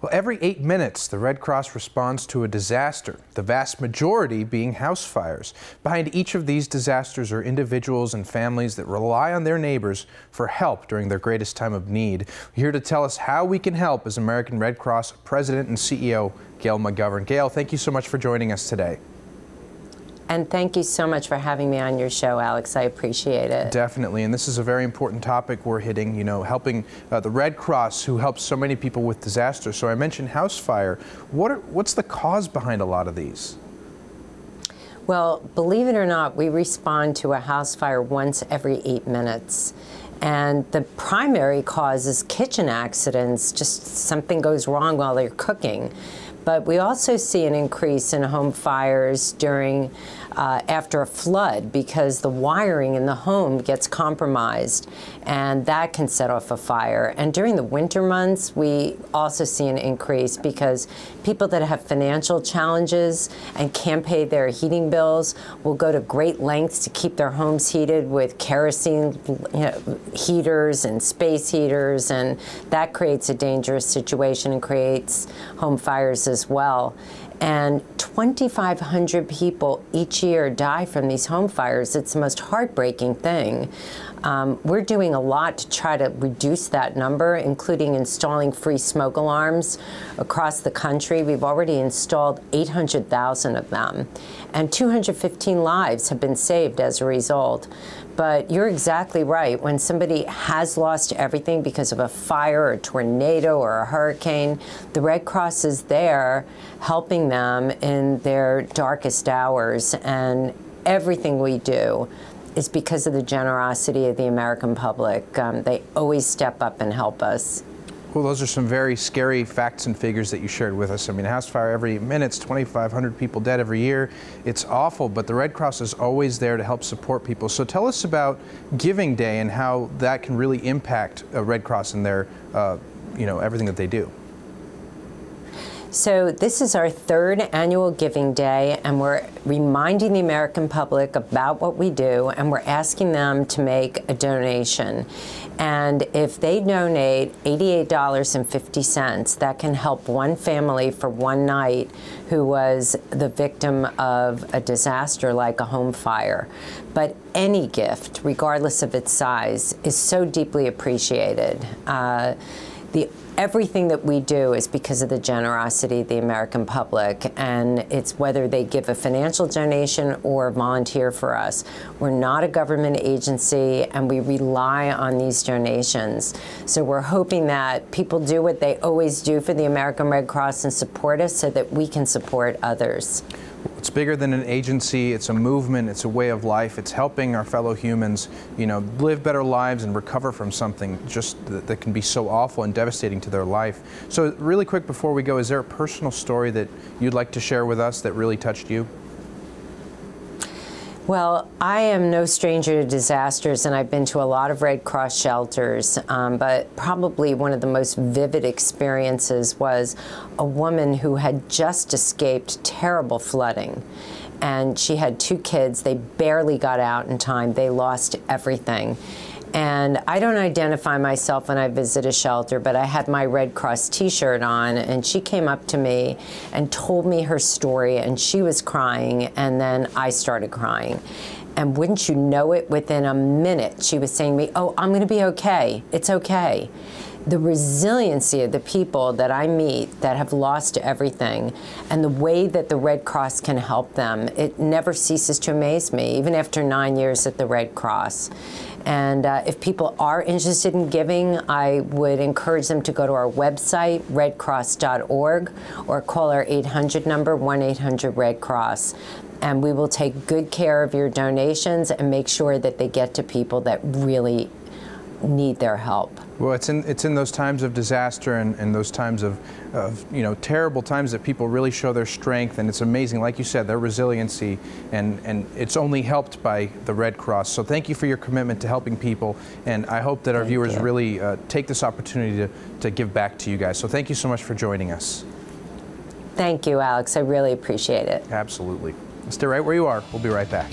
Well, every 8 minutes, the Red Cross responds to a disaster, the vast majority being house fires. Behind each of these disasters are individuals and families that rely on their neighbors for help during their greatest time of need. Here to tell us how we can help is American Red Cross President and CEO Gail McGovern. Gail, thank you so much for joining us today. And thank you so much for having me on your show, Alex. I appreciate it. Definitely, and this is a very important topic we're hitting, helping the Red Cross, who helps so many people with disasters. So I mentioned house fire. What's the cause behind a lot of these? Well, believe it or not, we respond to a house fire once every 8 minutes. And the primary cause is kitchen accidents, just something goes wrong while they're cooking. But we also see an increase in home fires during after a flood, because the wiring in the home gets compromised, and that can set off a fire. And during the winter months, we also see an increase because people that have financial challenges and can't pay their heating bills will go to great lengths to keep their homes heated with kerosene heaters and space heaters, and that creates a dangerous situation and creates home fires as well. And 2,500 people each year die from these home fires. It's the most heartbreaking thing. We're doing a lot to try to reduce that number, including installing free smoke alarms across the country. We've already installed 800,000 of them, and 215 lives have been saved as a result. But you're exactly right. When somebody has lost everything because of a fire or a tornado or a hurricane, the Red Cross is there helping them in their darkest hours. And everything we do is because of the generosity of the American public. They always step up and help us. Well, those are some very scary facts and figures that you shared with us. I mean, a house fire every minute, 2,500 people dead every year. It's awful, but the Red Cross is always there to help support people. So tell us about Giving Day and how that can really impact Red Cross and their, everything that they do. So this is our third annual Giving Day, and we're reminding the American public about what we do, and we're asking them to make a donation. And if they donate $88.50, that can help one family for one night who was the victim of a disaster like a home fire. But any gift, regardless of its size, is so deeply appreciated. Everything that we do is because of the generosity of the American public, and it's whether they give a financial donation or volunteer for us. We're not a government agency, and we rely on these donations. So we're hoping that people do what they always do for the American Red Cross and support us so that we can support others. It's bigger than an agency. It's a movement. It's a way of life. It's helping our fellow humans, live better lives and recover from something just that can be so awful and devastating to their life. So really quick before we go, is there a personal story that you'd like to share with us that really touched you? Well, I am no stranger to disasters, and I've been to a lot of Red Cross shelters, but probably one of the most vivid experiences was a woman who had just escaped terrible flooding. And she had 2 kids. They barely got out in time. They lost everything. And I don't identify myself when I visit a shelter, but I had my Red Cross t-shirt on, and she came up to me and told me her story, and she was crying, and then I started crying. And wouldn't you know it, within a minute, she was saying to me, "Oh, I'm going to be okay. It's okay." The resiliency of the people that I meet that have lost everything, and the way that the Red Cross can help them, it never ceases to amaze me, even after 9 years at the Red Cross. And if people are interested in giving, I would encourage them to go to our website, redcross.org, or call our 800 number, 1-800-RED-CROSS. And we will take good care of your donations and make sure that they get to people that really need their help. Well, it's in those times of disaster and those times of terrible times that people really show their strength, and it's amazing, like you said, their resiliency, and it's only helped by the Red Cross. So thank you for your commitment to helping people, and I hope that our viewers really take this opportunity to give back to you guys. So thank you so much for joining us. Thank you, Alex. I really appreciate it. Absolutely. Stay right where you are. We'll be right back.